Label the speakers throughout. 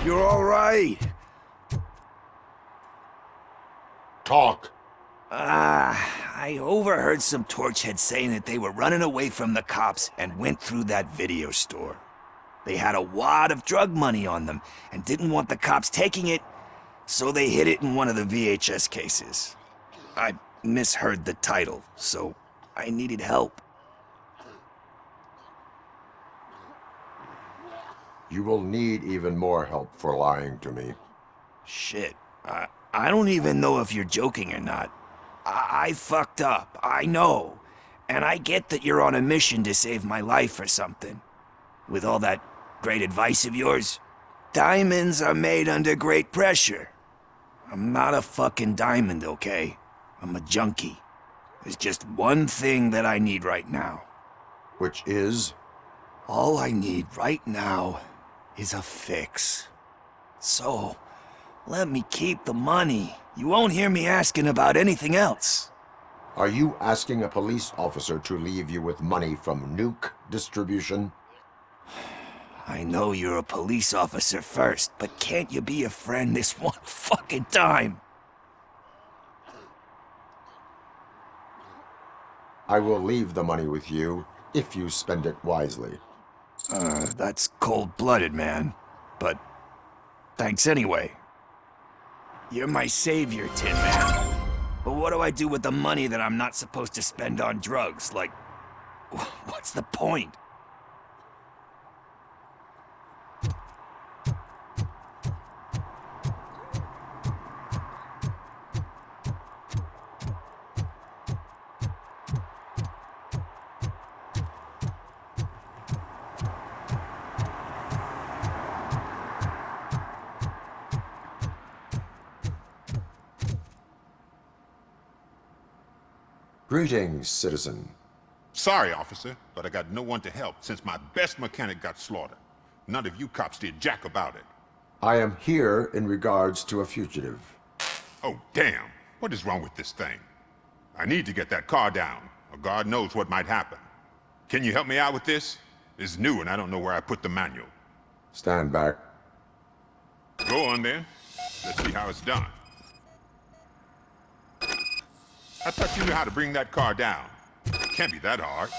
Speaker 1: You're all right.
Speaker 2: Talk.
Speaker 1: I overheard some torchheads saying that they were running away from the cops and went through that video store. They had a wad of drug money on them and didn't want the cops taking it, so they hid it in one of the VHS cases. I misheard the title, so I needed help.
Speaker 2: You will need even more help for lying to me.
Speaker 1: Shit, I don't even know if you're joking or not. I fucked up, I know. And I get that you're on a mission to save my life or something. With all that great advice of yours, diamonds are made under great pressure. I'm not a fucking diamond, okay? I'm a junkie. There's just one thing that I need right now.
Speaker 2: Which is?
Speaker 1: All I need right now is a fix. So, let me keep the money. You won't hear me asking about anything else.
Speaker 2: Are you asking a police officer to leave you with money from nuke distribution?
Speaker 1: I know you're a police officer first, but can't you be a friend this one fucking time?
Speaker 2: I will leave the money with you if you spend it wisely.
Speaker 1: That's cold-blooded, man. But thanks anyway. You're my savior, Tin Man. But what do I do with the money that I'm not supposed to spend on drugs? Like, what's the point?
Speaker 2: Greetings, citizen.
Speaker 3: Sorry, officer, but I got no one to help since my best mechanic got slaughtered. None of you cops did jack about it.
Speaker 2: I am here in regards to a fugitive.
Speaker 3: Oh, damn. What is wrong with this thing? I need to get that car down, or God knows what might happen. Can you help me out with this? It's new and I don't know where I put the manual.
Speaker 2: Stand back.
Speaker 3: Go on then. Let's see how it's done. I thought you knew how to bring that car down. It can't be that hard.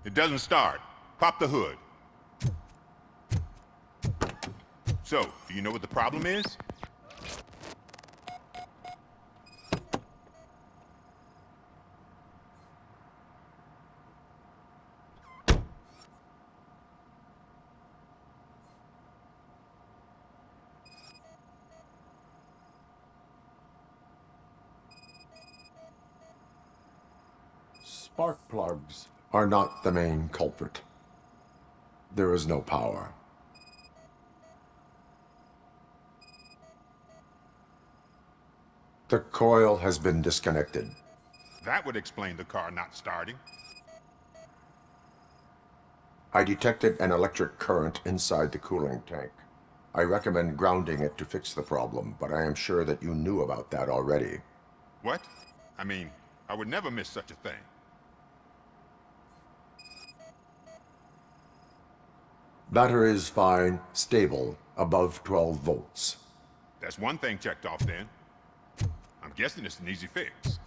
Speaker 3: It doesn't start. Pop the hood. So, do you know what the problem is?
Speaker 2: Spark plugs are not the main culprit. There is no power. The coil has been disconnected.
Speaker 3: That would explain the car not starting.
Speaker 2: I detected an electric current inside the cooling tank. I recommend grounding it to fix the problem, but I am sure that you knew about that already.
Speaker 3: What? I mean, I would never miss such a thing.
Speaker 2: Battery is fine, stable, above 12 volts.
Speaker 3: That's one thing checked off then. I'm guessing it's an easy fix.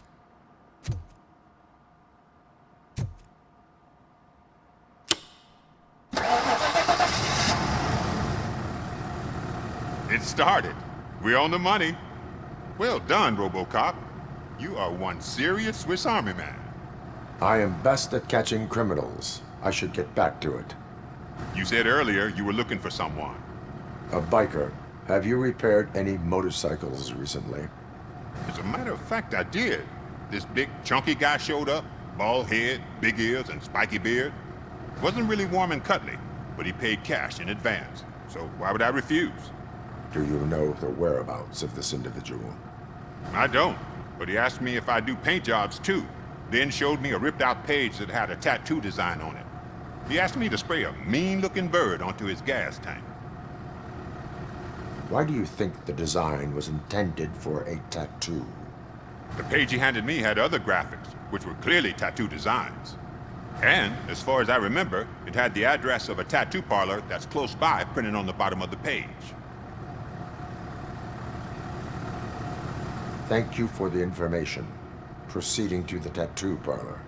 Speaker 3: It started. We're on the money. Well done, Robocop. You are one serious Swiss Army man.
Speaker 2: I am best at catching criminals. I should get back to it.
Speaker 3: You said earlier you were looking for someone.
Speaker 2: A biker. Have you repaired any motorcycles recently?
Speaker 3: As a matter of fact, I did. This big, chunky guy showed up. Bald head, big ears, and spiky beard. Wasn't really warm and cuddly, but he paid cash in advance. So why would I refuse?
Speaker 2: Do you know the whereabouts of this individual?
Speaker 3: I don't, but he asked me if I do paint jobs too. Then showed me a ripped-out page that had a tattoo design on it. He asked me to spray a mean-looking bird onto his gas tank.
Speaker 2: Why do you think the design was intended for a tattoo?
Speaker 3: The page he handed me had other graphics, which were clearly tattoo designs. And, as far as I remember, it had the address of a tattoo parlor that's close by printed on the bottom of the page.
Speaker 2: Thank you for the information. Proceeding to the tattoo parlor.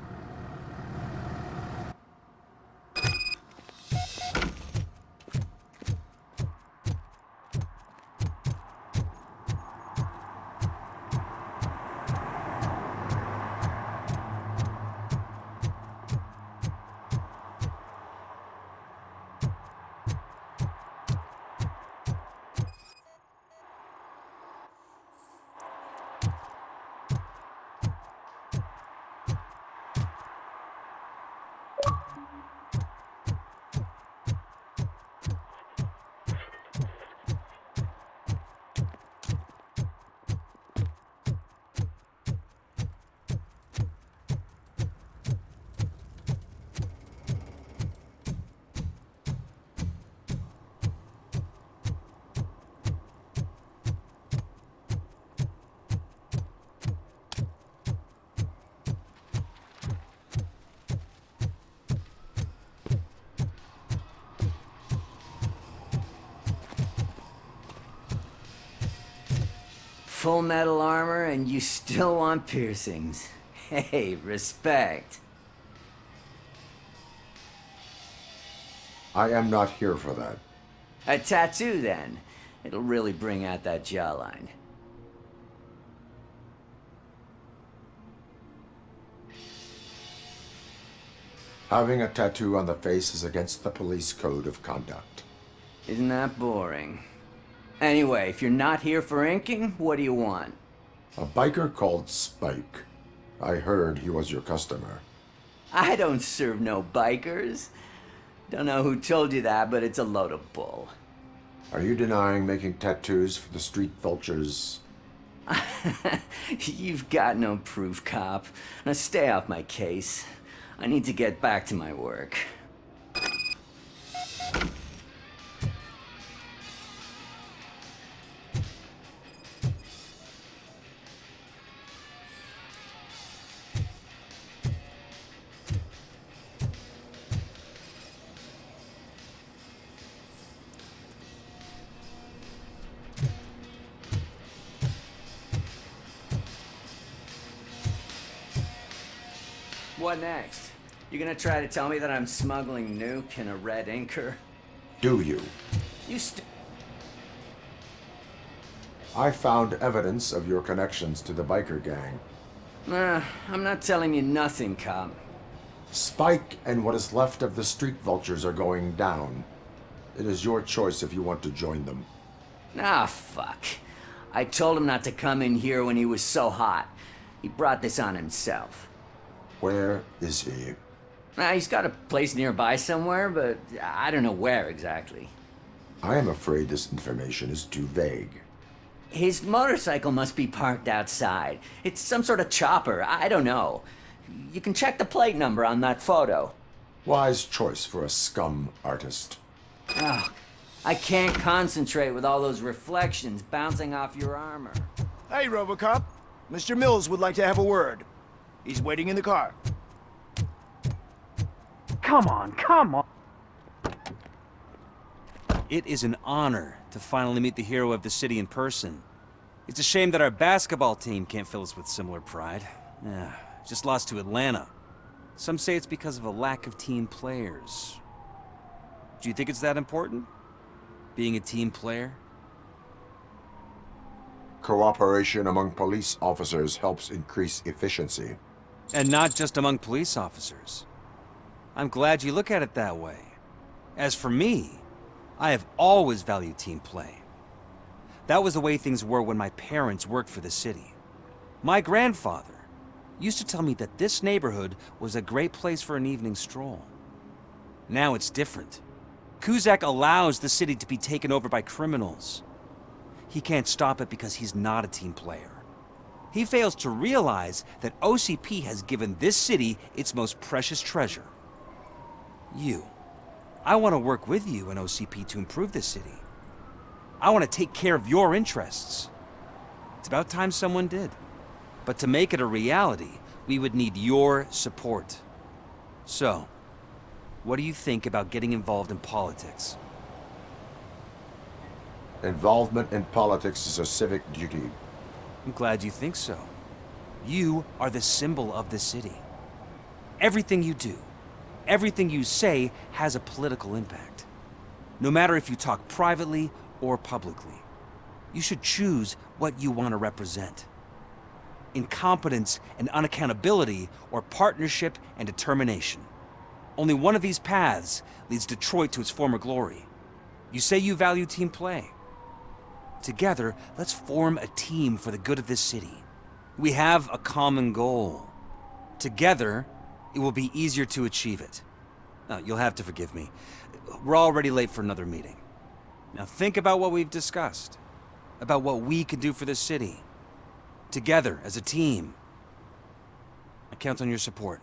Speaker 4: Full metal armor and you still want piercings. Hey, respect.
Speaker 2: I am not here for that.
Speaker 4: A tattoo then. It'll really bring out that jawline.
Speaker 2: Having a tattoo on the face is against the police code of conduct.
Speaker 4: Isn't that boring? Anyway, if you're not here for inking, what do you want?
Speaker 2: A biker called Spike. I heard he was your customer.
Speaker 4: I don't serve no bikers. Don't know who told you that, but it's a load of bull.
Speaker 2: Are you denying making tattoos for the street vultures?
Speaker 4: You've got no proof, cop. Now stay off my case. I need to get back to my work. What next? You gonna try to tell me that I'm smuggling nuke in a red inker?
Speaker 2: Do you?
Speaker 4: You
Speaker 2: I found evidence of your connections to the biker gang.
Speaker 4: I'm not telling you nothing, cop.
Speaker 2: Spike and what is left of the street vultures are going down. It is your choice if you want to join them.
Speaker 4: Ah, fuck. I told him not to come in here when he was so hot. He brought this on himself.
Speaker 2: Where is he?
Speaker 4: He's got a place nearby somewhere, but I don't know where exactly.
Speaker 2: I am afraid this information is too vague.
Speaker 4: His motorcycle must be parked outside. It's some sort of chopper. I don't know. You can check the plate number on that photo.
Speaker 2: Wise choice for a scum artist.
Speaker 4: Oh, I can't concentrate with all those reflections bouncing off your armor.
Speaker 5: Hey, Robocop. Mr. Mills would like to have a word. He's waiting in the car.
Speaker 6: Come on, come on.
Speaker 7: It is an honor to finally meet the hero of the city in person. It's a shame that our basketball team can't fill us with similar pride. Just lost to Atlanta. Some say it's because of a lack of team players. Do you think it's that important? Being a team player?
Speaker 2: Cooperation among police officers helps increase efficiency.
Speaker 7: And not just among police officers. I'm glad you look at it that way. As for me, I have always valued team play. That was the way things were when my parents worked for the city. My grandfather used to tell me that this neighborhood was a great place for an evening stroll. Now it's different. Cusack allows the city to be taken over by criminals. He can't stop it because he's not a team player. He fails to realize that OCP has given this city its most precious treasure. You. I want to work with you and OCP to improve this city. I want to take care of your interests. It's about time someone did. But to make it a reality, we would need your support. So, what do you think about getting involved in politics?
Speaker 2: Involvement in politics is a civic duty.
Speaker 7: I'm glad you think so. You are the symbol of the city. Everything you do, everything you say has a political impact. No matter if you talk privately or publicly, you should choose what you want to represent. Incompetence and unaccountability, or partnership and determination. Only one of these paths leads Detroit to its former glory. You say you value team play. Together, let's form a team for the good of this city. We have a common goal. Together, it will be easier to achieve it. Now, you'll have to forgive me. We're already late for another meeting. Now think about what we've discussed. About what we can do for this city. Together, as a team. I count on your support.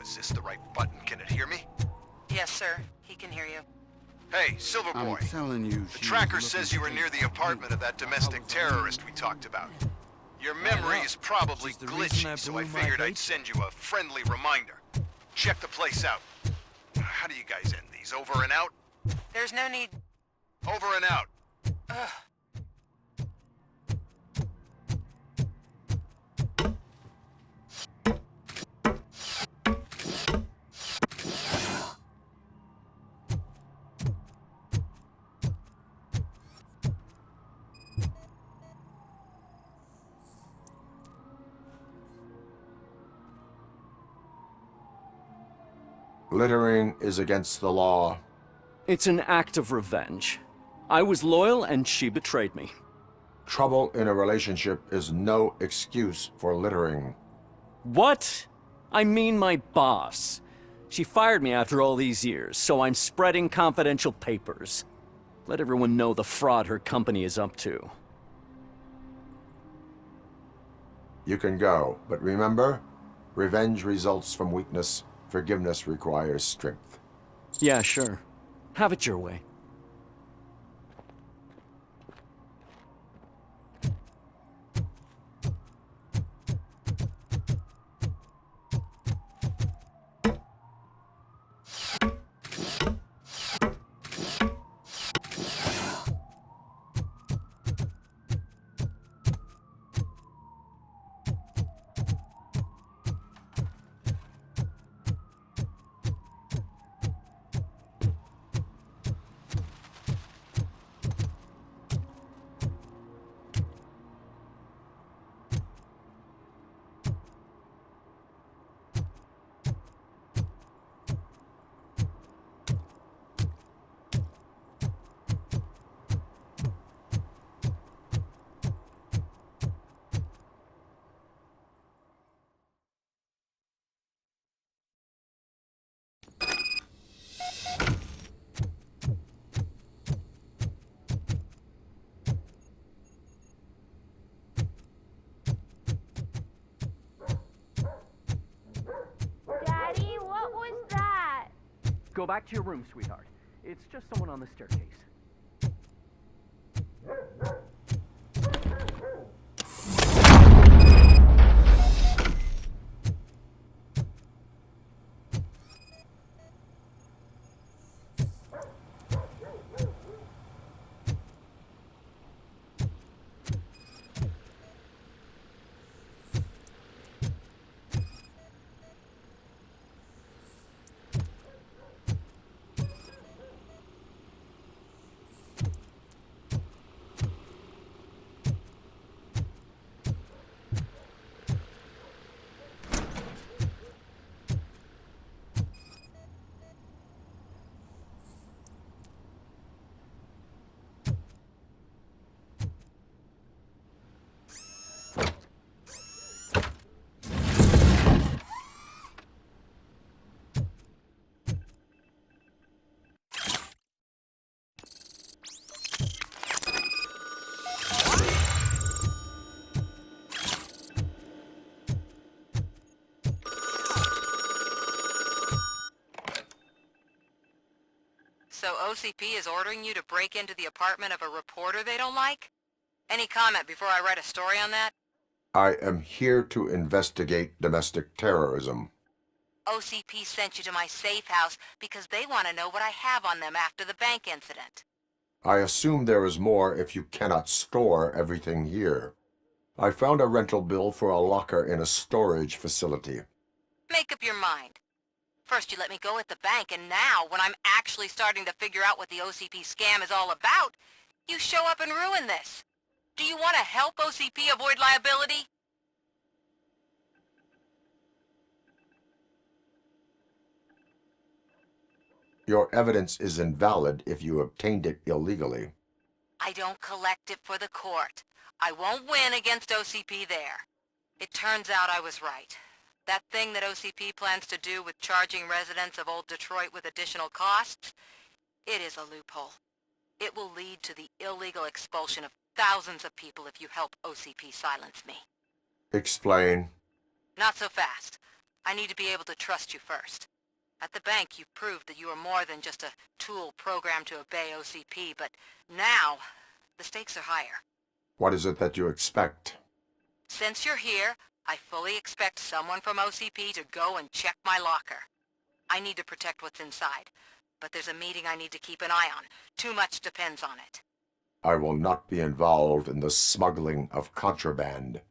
Speaker 8: Is this the right button? Can it hear me?
Speaker 9: Yes, sir. He can hear you.
Speaker 8: Hey, Silverboy.
Speaker 10: I'm telling you,
Speaker 8: The tracker says you were near the apartment of that domestic terrorist we talked about. Your memory is probably
Speaker 7: Which is the reason I
Speaker 8: glitchy, so
Speaker 7: blew
Speaker 8: I
Speaker 7: my
Speaker 8: figured I'd
Speaker 7: vape.
Speaker 8: send you a friendly reminder. Check the place out. How do you guys end these? Over and out?
Speaker 9: There's no need.
Speaker 8: Over and out.
Speaker 2: Littering is against the law.
Speaker 11: It's an act of revenge. I was loyal and she betrayed me.
Speaker 2: Trouble in a relationship is no excuse for littering.
Speaker 11: What? I mean my boss. She fired me after all these years, so I'm spreading confidential papers. Let everyone know the fraud her company is up to.
Speaker 2: You can go, but remember, revenge results from weakness. Forgiveness requires strength.
Speaker 11: Yeah, sure. Have it your way.
Speaker 12: Daddy, what was that?
Speaker 6: Go back to your room, sweetheart. It's just someone on the staircase.
Speaker 9: OCP is ordering you to break into the apartment of a reporter they don't like? Any comment before I write a story on that?
Speaker 2: I am here to investigate domestic terrorism.
Speaker 9: OCP sent you to my safe house because they want to know what I have on them after the bank incident.
Speaker 2: I assume there is more if you cannot store everything here. I found a rental bill for a locker in a storage facility.
Speaker 9: Make up your mind. First you let me go at the bank, and now, when I'm actually starting to figure out what the OCP scam is all about, you show up and ruin this. Do you want to help OCP avoid liability?
Speaker 2: Your evidence is invalid if you obtained it illegally.
Speaker 9: I don't collect it for the court. I won't win against OCP there. It turns out I was right. That thing that OCP plans to do with charging residents of Old Detroit with additional costs, it is a loophole. It will lead to the illegal expulsion of thousands of people if you help OCP silence me.
Speaker 2: Explain.
Speaker 9: Not so fast. I need to be able to trust you first. At the bank, you proved that you are more than just a tool programmed to obey OCP, but now, the stakes are higher.
Speaker 2: What is it that you expect?
Speaker 9: Since you're here, I fully expect someone from OCP to go and check my locker. I need to protect what's inside, but there's a meeting I need to keep an eye on. Too much depends on it.
Speaker 2: I will not be involved in the smuggling of contraband.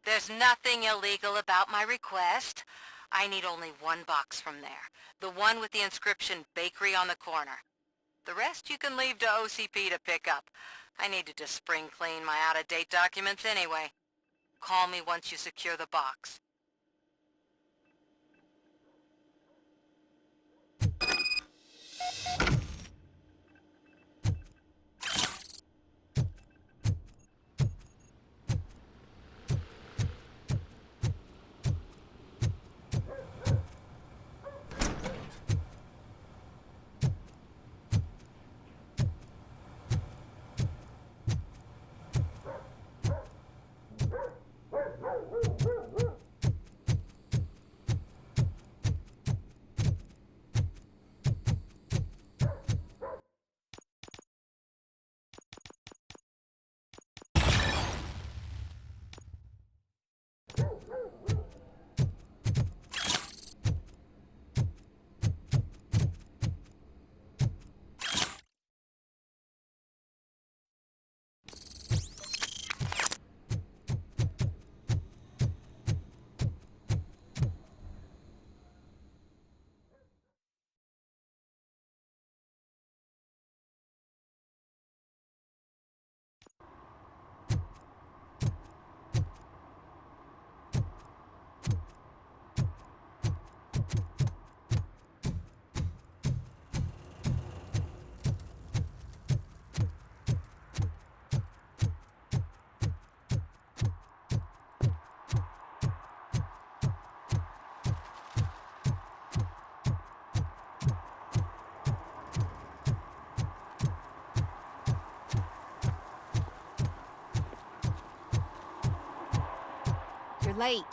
Speaker 9: There's nothing illegal about my request. I need only one box from there. The one with the inscription Bakery on the corner. The rest you can leave to OCP to pick up. I needed to spring clean my out-of-date documents anyway. Call me once you secure the box.
Speaker 10: You're late.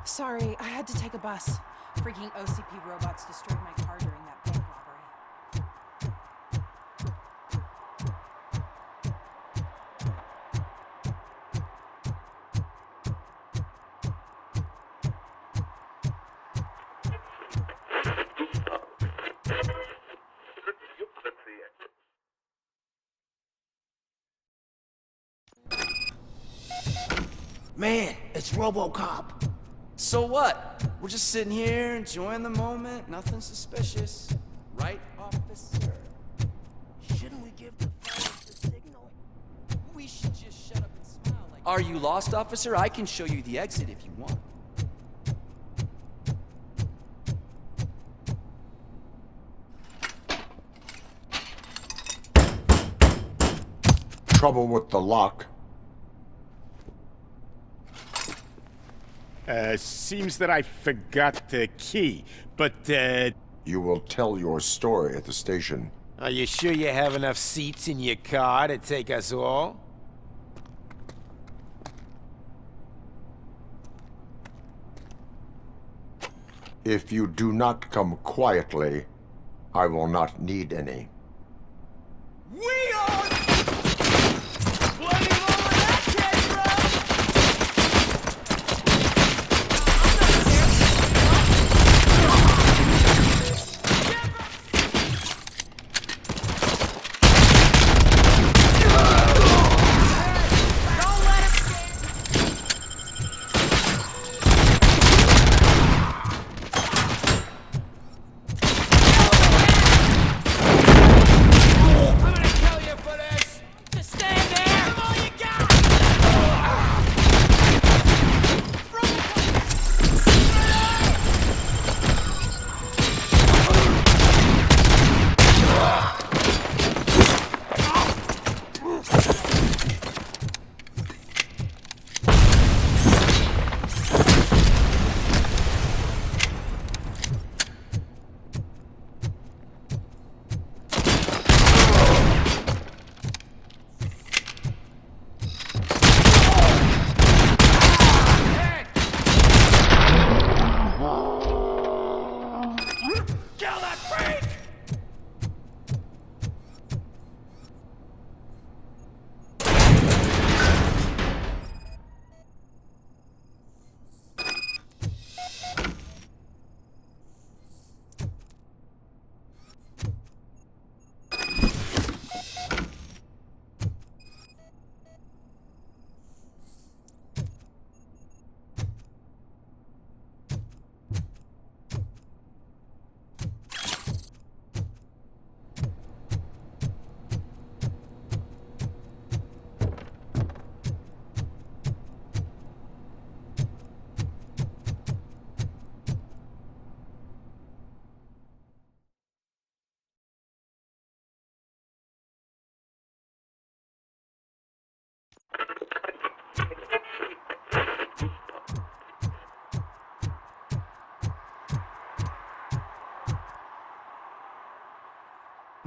Speaker 10: Sorry, I had to take a bus. Freaking OCP robots destroyed my car during that bank robbery.
Speaker 5: Man, it's Robocop.
Speaker 6: So what? We're just sitting here, enjoying the moment, nothing suspicious. Right, officer?
Speaker 5: Shouldn't we give the fires the signal?
Speaker 6: We should just shut up and smile like... Are you lost, officer? I can show you the exit if you want.
Speaker 2: Trouble with the lock.
Speaker 13: Seems that I forgot the key, but,
Speaker 2: You will tell your story at the station.
Speaker 14: Are you sure you have enough seats in your car to take us all?
Speaker 2: If you do not come quietly, I will not need any.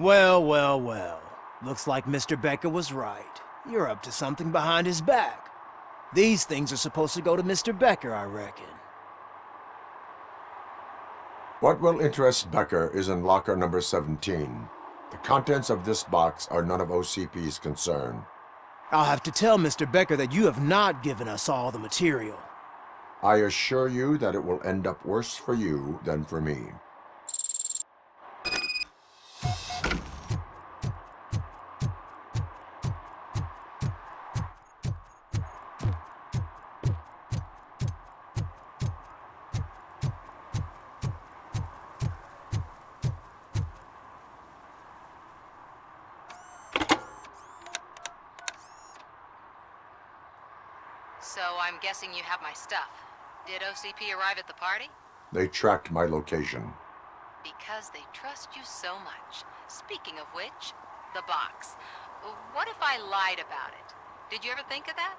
Speaker 5: Well, well, well. Looks like Mr. Becker was right. You're up to something behind his back. These things are supposed to go to Mr. Becker, I reckon.
Speaker 2: What will interest Becker is in locker number 17. The contents of this box are none of OCP's concern.
Speaker 5: I'll have to tell Mr. Becker that you have not given us all the material.
Speaker 2: I assure you that it will end up worse for you than for me.
Speaker 9: So I'm guessing you have my stuff. Did OCP arrive at the party?
Speaker 2: They tracked my location.
Speaker 9: Because they trust you so much. Speaking of which, the box. What if I lied about it? Did you ever think of that?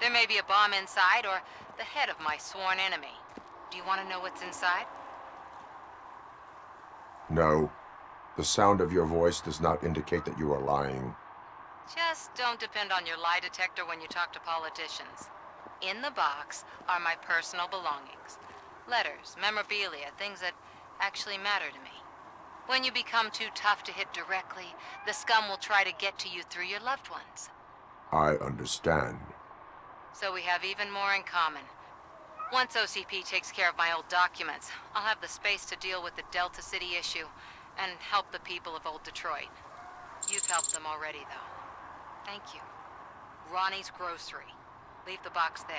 Speaker 9: There may be a bomb inside or the head of my sworn enemy. Do you want to know what's inside?
Speaker 2: No. The sound of your voice does not indicate that you are lying.
Speaker 9: Just don't depend on your lie detector when you talk to politicians. In the box are my personal belongings. Letters, memorabilia, things that actually matter to me. When you become too tough to hit directly, the scum will try to get to you through your loved ones.
Speaker 2: I understand.
Speaker 9: So we have even more in common. Once OCP takes care of my old documents, I'll have the space to deal with the Delta City issue and help the people of Old Detroit. You've helped them already, though. Thank you. Ronnie's Grocery. Leave the box there.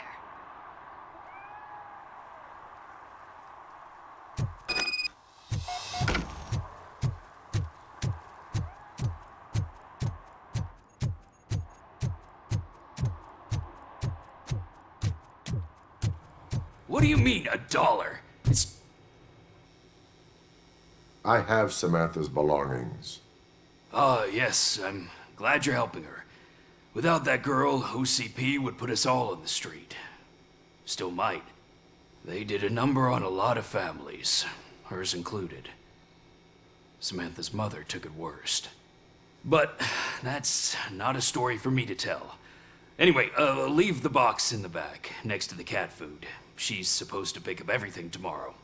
Speaker 15: What do you mean, $1? It's...
Speaker 2: I have Samantha's belongings.
Speaker 15: Ah, yes, I'm glad you're helping her. Without that girl, OCP would put us all on the street. Still might. They did a number on a lot of families, hers included. Samantha's mother took it worst. But that's not a story for me to tell. Anyway, leave the box in the back, next to the cat food. She's supposed to pick up everything tomorrow.